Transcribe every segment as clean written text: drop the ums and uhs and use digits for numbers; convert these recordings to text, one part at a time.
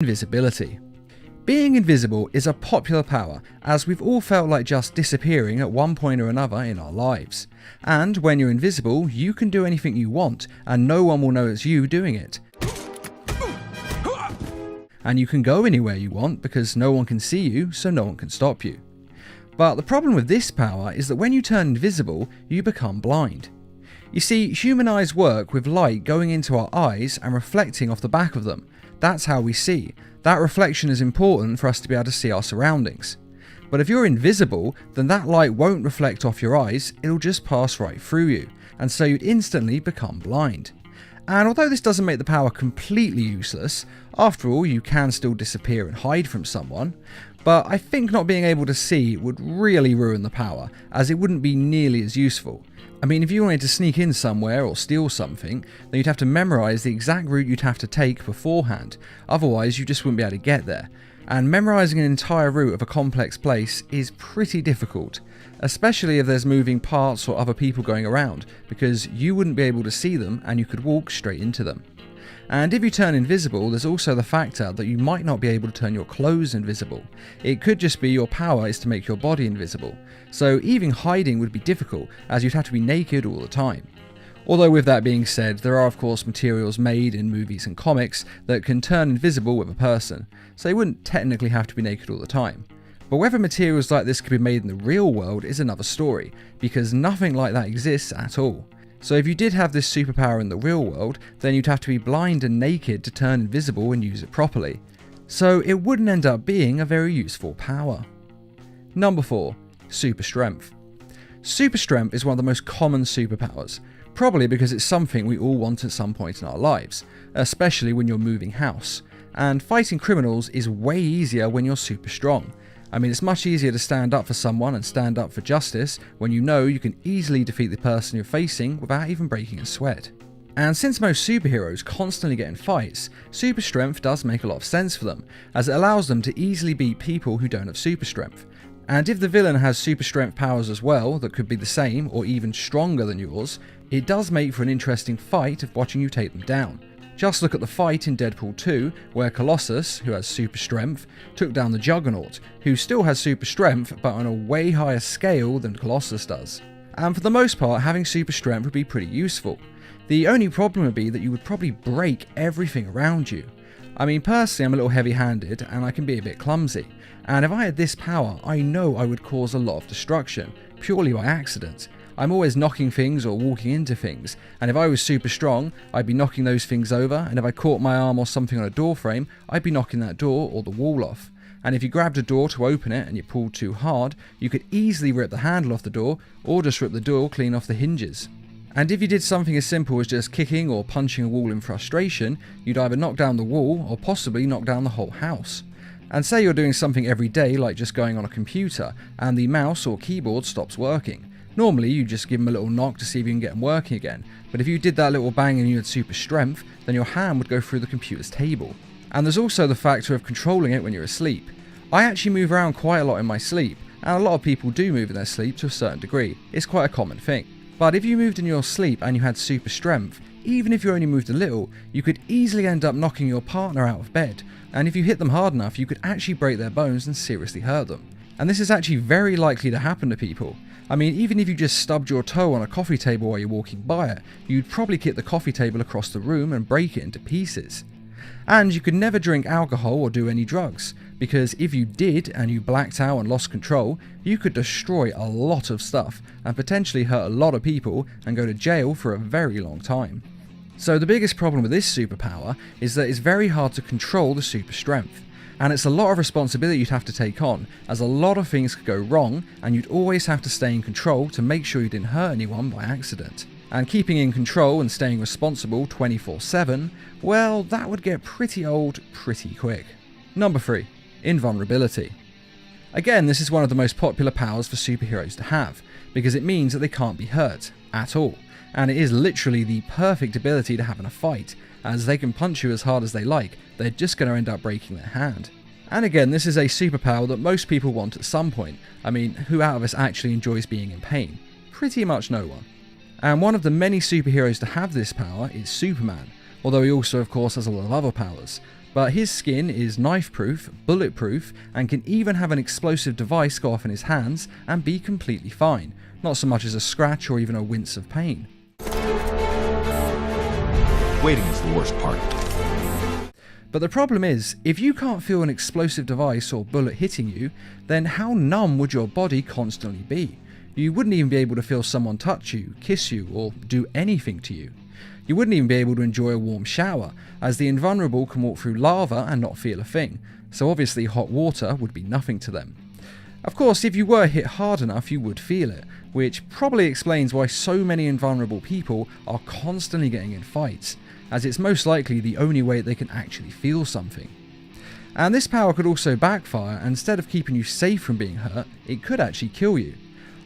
Invisibility. Being invisible is a popular power, as we've all felt like just disappearing at one point or another in our lives. And when you're invisible, you can do anything you want, and no one will know it's you doing it. And you can go anywhere you want because no one can see you, so no one can stop you. But the problem with this power is that when you turn invisible, you become blind. You see, human eyes work with light going into our eyes and reflecting off the back of them. That's how we see. That reflection is important for us to be able to see our surroundings. But if you're invisible, then that light won't reflect off your eyes, it'll just pass right through you, and so you'd instantly become blind. And although this doesn't make the power completely useless, after all you can still disappear and hide from someone, but I think not being able to see would really ruin the power, as it wouldn't be nearly as useful. I mean, if you wanted to sneak in somewhere or steal something, then you'd have to memorise the exact route you'd have to take beforehand, otherwise you just wouldn't be able to get there. And memorising an entire route of a complex place is pretty difficult, especially if there's moving parts or other people going around, because you wouldn't be able to see them and you could walk straight into them. And if you turn invisible, there's also the factor that you might not be able to turn your clothes invisible. It could just be your power is to make your body invisible. So even hiding would be difficult, as you'd have to be naked all the time. Although with that being said, there are of course materials made in movies and comics that can turn invisible with a person, so you wouldn't technically have to be naked all the time. But whether materials like this could be made in the real world is another story, because nothing like that exists at all. So if you did have this superpower in the real world, then you'd have to be blind and naked to turn invisible and use it properly. So it wouldn't end up being a very useful power. Number 4. Super Strength. Super Strength is one of the most common superpowers, probably because it's something we all want at some point in our lives, especially when you're moving house. And fighting criminals is way easier when you're super strong. I mean, it's much easier to stand up for someone and stand up for justice when you know you can easily defeat the person you're facing without even breaking a sweat. And since most superheroes constantly get in fights, super strength does make a lot of sense for them, as it allows them to easily beat people who don't have super strength. And if the villain has super strength powers as well that could be the same or even stronger than yours, it does make for an interesting fight of watching you take them down. Just look at the fight in Deadpool 2, where Colossus, who has super strength, took down the Juggernaut, who still has super strength but on a way higher scale than Colossus does. And for the most part, having super strength would be pretty useful. The only problem would be that you would probably break everything around you. I mean, personally I'm a little heavy-handed and I can be a bit clumsy, and if I had this power, I know I would cause a lot of destruction, purely by accident. I'm always knocking things or walking into things, and if I was super strong, I'd be knocking those things over, and if I caught my arm or something on a door frame, I'd be knocking that door or the wall off. And if you grabbed a door to open it and you pulled too hard, you could easily rip the handle off the door, or just rip the door clean off the hinges. And if you did something as simple as just kicking or punching a wall in frustration, you'd either knock down the wall or possibly knock down the whole house. And say you're doing something every day like just going on a computer, and the mouse or keyboard stops working. Normally you just give them a little knock to see if you can get them working again, but if you did that little bang and you had super strength, then your hand would go through the computer's table. And there's also the factor of controlling it when you're asleep. I actually move around quite a lot in my sleep, and a lot of people do move in their sleep to a certain degree. It's quite a common thing. But if you moved in your sleep and you had super strength, even if you only moved a little, you could easily end up knocking your partner out of bed, and if you hit them hard enough you could actually break their bones and seriously hurt them. And this is actually very likely to happen to people. I mean, even if you just stubbed your toe on a coffee table while you're walking by it, you'd probably kick the coffee table across the room and break it into pieces. And you could never drink alcohol or do any drugs, because if you did and you blacked out and lost control, you could destroy a lot of stuff and potentially hurt a lot of people and go to jail for a very long time. So the biggest problem with this superpower is that it's very hard to control the super strength. And it's a lot of responsibility you'd have to take on, as a lot of things could go wrong and you'd always have to stay in control to make sure you didn't hurt anyone by accident. And keeping in control and staying responsible 24/7, well, that would get pretty old pretty quick. Number 3. Invulnerability. Again, this is one of the most popular powers for superheroes to have, because it means that they can't be hurt at all. And it is literally the perfect ability to have in a fight, as they can punch you as hard as they like, they're just going to end up breaking their hand. And again, this is a superpower that most people want at some point. I mean, who out of us actually enjoys being in pain? Pretty much no one. And one of the many superheroes to have this power is Superman, although he also of course has a lot of other powers. But his skin is knife-proof, bulletproof, and can even have an explosive device go off in his hands and be completely fine, not so much as a scratch or even a wince of pain. Waiting is the worst part. But the problem is, if you can't feel an explosive device or bullet hitting you, then how numb would your body constantly be? You wouldn't even be able to feel someone touch you, kiss you, or do anything to you. You wouldn't even be able to enjoy a warm shower, as the invulnerable can walk through lava and not feel a thing, so obviously hot water would be nothing to them. Of course, if you were hit hard enough, you would feel it, which probably explains why so many invulnerable people are constantly getting in fights, as it's most likely the only way they can actually feel something. And this power could also backfire, and instead of keeping you safe from being hurt, it could actually kill you.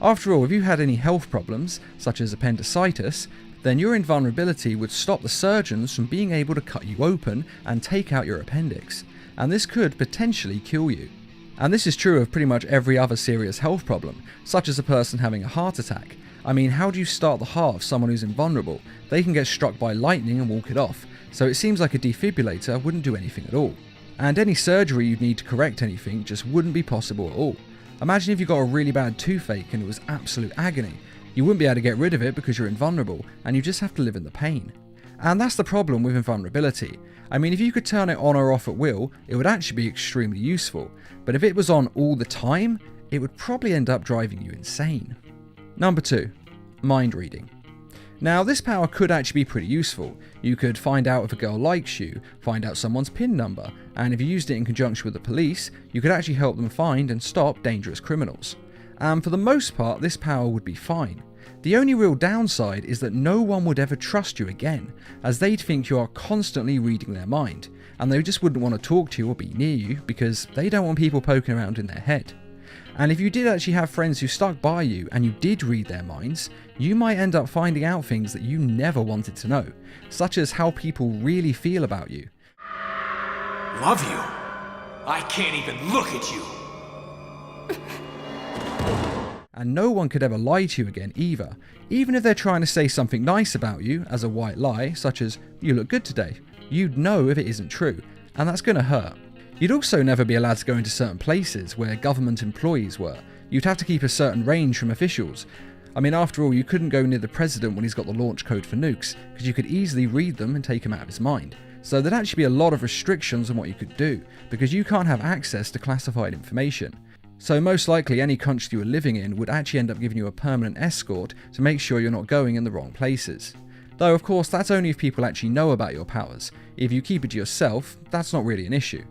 After all, if you had any health problems, such as appendicitis, then your invulnerability would stop the surgeons from being able to cut you open and take out your appendix, and this could potentially kill you. And this is true of pretty much every other serious health problem, such as a person having a heart attack. I mean, how do you start the heart of someone who's invulnerable? They can get struck by lightning and walk it off, so it seems like a defibrillator wouldn't do anything at all. And any surgery you'd need to correct anything just wouldn't be possible at all. Imagine if you got a really bad toothache and it was absolute agony. You wouldn't be able to get rid of it because you're invulnerable, and you just have to live in the pain. And that's the problem with invulnerability. I mean, if you could turn it on or off at will, it would actually be extremely useful. But if it was on all the time, it would probably end up driving you insane. Number 2. Mind reading. Now, this power could actually be pretty useful. You could find out if a girl likes you, find out someone's PIN number, and if you used it in conjunction with the police, you could actually help them find and stop dangerous criminals. And for the most part, this power would be fine. The only real downside is that no one would ever trust you again, as they'd think you are constantly reading their mind, and they just wouldn't want to talk to you or be near you because they don't want people poking around in their head. And if you did actually have friends who stuck by you and you did read their minds, you might end up finding out things that you never wanted to know, such as how people really feel about you. Love you? I can't even look at you. And no one could ever lie to you again either, even if they're trying to say something nice about you as a white lie, such as, "You look good today." You'd know if it isn't true, and that's going to hurt. You'd also never be allowed to go into certain places where government employees were. You'd have to keep a certain range from officials. I mean, after all, you couldn't go near the president when he's got the launch code for nukes, because you could easily read them and take him out of his mind. So there'd actually be a lot of restrictions on what you could do, because you can't have access to classified information. So most likely any country you were living in would actually end up giving you a permanent escort to make sure you're not going in the wrong places. Though of course that's only if people actually know about your powers. If you keep it to yourself, that's not really an issue.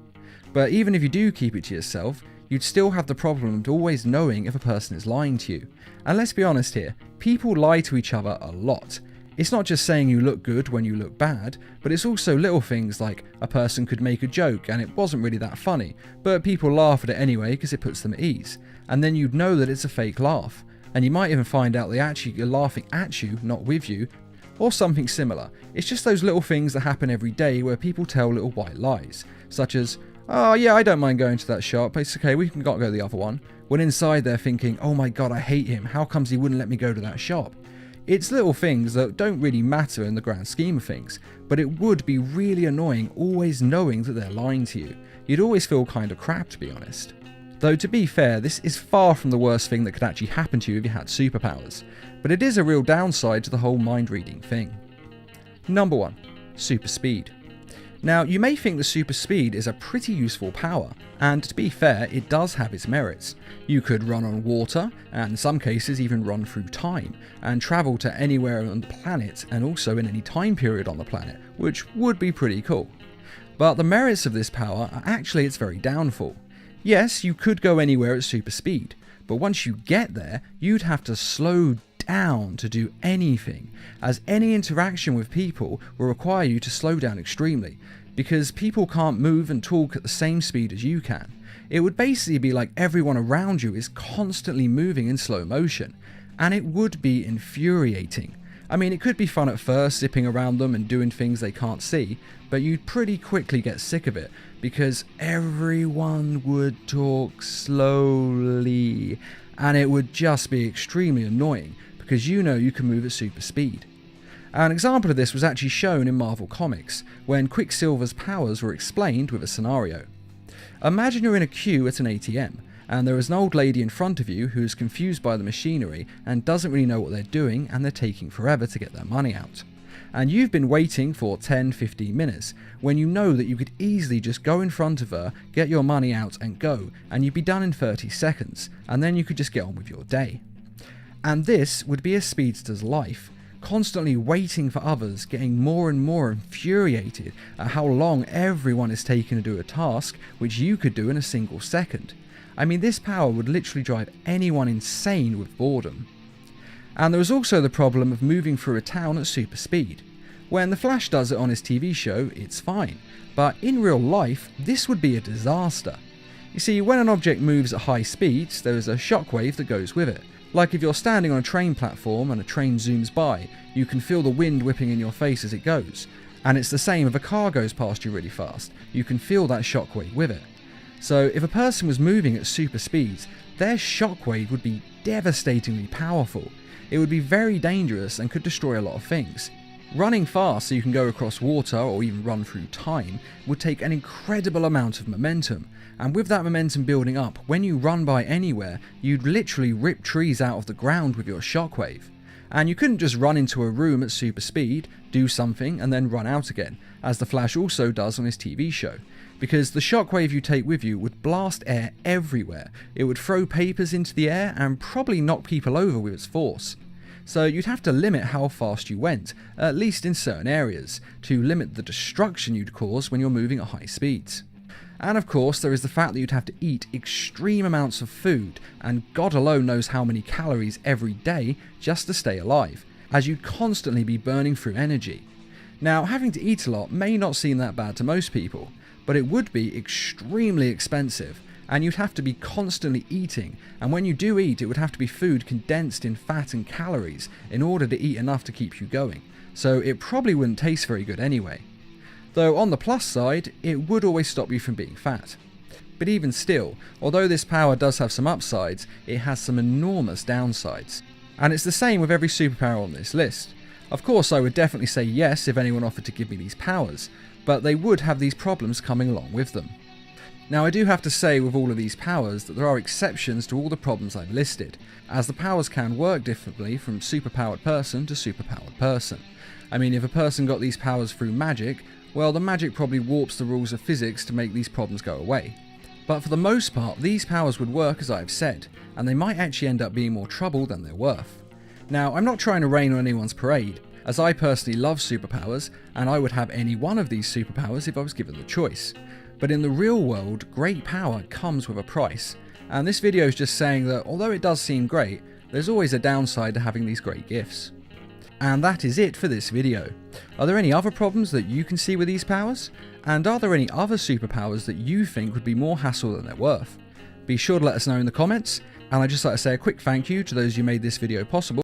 But even if you do keep it to yourself, you'd still have the problem of always knowing if a person is lying to you. And let's be honest here, people lie to each other a lot. It's not just saying you look good when you look bad, but it's also little things like a person could make a joke and it wasn't really that funny, but people laugh at it anyway because it puts them at ease. And then you'd know that it's a fake laugh. And you might even find out they actually are laughing at you, not with you, or something similar. It's just those little things that happen every day where people tell little white lies, such as, "Oh yeah, I don't mind going to that shop, it's okay, we can go to the other one," when inside they're thinking, "Oh my god, I hate him, how comes he wouldn't let me go to that shop?" It's little things that don't really matter in the grand scheme of things, but it would be really annoying always knowing that they're lying to you. You'd always feel kind of crap, to be honest. Though to be fair, this is far from the worst thing that could actually happen to you if you had superpowers, but it is a real downside to the whole mind reading thing. Number 1. Super speed. Now, you may think the super speed is a pretty useful power, and to be fair, it does have its merits. You could run on water, and in some cases even run through time, and travel to anywhere on the planet, and also in any time period on the planet, which would be pretty cool. But the merits of this power are actually its very downfall. Yes, you could go anywhere at super speed, but once you get there, you'd have to slow down to do anything, as any interaction with people will require you to slow down extremely, because people can't move and talk at the same speed as you can. It would basically be like everyone around you is constantly moving in slow motion, and it would be infuriating. I mean, it could be fun at first, zipping around them and doing things they can't see, but you'd pretty quickly get sick of it, because everyone would talk slowly, and it would just be extremely annoying, because you know you can move at super speed. An example of this was actually shown in Marvel Comics, when Quicksilver's powers were explained with a scenario. Imagine you're in a queue at an ATM, and there is an old lady in front of you who is confused by the machinery and doesn't really know what they're doing, and they're taking forever to get their money out. And you've been waiting for 10-15 minutes, when you know that you could easily just go in front of her, get your money out and go, and you'd be done in 30 seconds, and then you could just get on with your day. And this would be a speedster's life, constantly waiting for others, getting more and more infuriated at how long everyone is taking to do a task which you could do in a single second. I mean, this power would literally drive anyone insane with boredom. And there was also the problem of moving through a town at super speed. When the Flash does it on his TV show, it's fine, but in real life, this would be a disaster. You see, when an object moves at high speeds, there is a shockwave that goes with it. Like if you're standing on a train platform and a train zooms by, you can feel the wind whipping in your face as it goes. And it's the same if a car goes past you really fast, you can feel that shockwave with it. So if a person was moving at super speeds, their shockwave would be devastatingly powerful. It would be very dangerous and could destroy a lot of things. Running fast so you can go across water or even run through time would take an incredible amount of momentum, and with that momentum building up, when you run by anywhere, you'd literally rip trees out of the ground with your shockwave. And you couldn't just run into a room at super speed, do something and then run out again, as the Flash also does on his TV show, because the shockwave you take with you would blast air everywhere. It would throw papers into the air and probably knock people over with its force. So you'd have to limit how fast you went, at least in certain areas, to limit the destruction you'd cause when you're moving at high speeds. And of course there is the fact that you'd have to eat extreme amounts of food, and God alone knows how many calories every day just to stay alive, as you'd constantly be burning through energy. Now, having to eat a lot may not seem that bad to most people, but it would be extremely expensive, and you'd have to be constantly eating, and when you do eat, it would have to be food condensed in fat and calories in order to eat enough to keep you going, so it probably wouldn't taste very good anyway. Though on the plus side, it would always stop you from being fat. But even still, although this power does have some upsides, it has some enormous downsides. And it's the same with every superpower on this list. Of course, I would definitely say yes if anyone offered to give me these powers, but they would have these problems coming along with them. Now, I do have to say with all of these powers that there are exceptions to all the problems I've listed, as the powers can work differently from superpowered person to superpowered person. I mean, if a person got these powers through magic, well, the magic probably warps the rules of physics to make these problems go away. But for the most part, these powers would work as I've said, and they might actually end up being more trouble than they're worth. Now, I'm not trying to rain on anyone's parade, as I personally love superpowers, and I would have any one of these superpowers if I was given the choice. But in the real world, great power comes with a price, and this video is just saying that although it does seem great, there's always a downside to having these great gifts. And that is it for this video. Are there any other problems that you can see with these powers? And are there any other superpowers that you think would be more hassle than they're worth? Be sure to let us know in the comments, and I'd just like to say a quick thank you to those who made this video possible.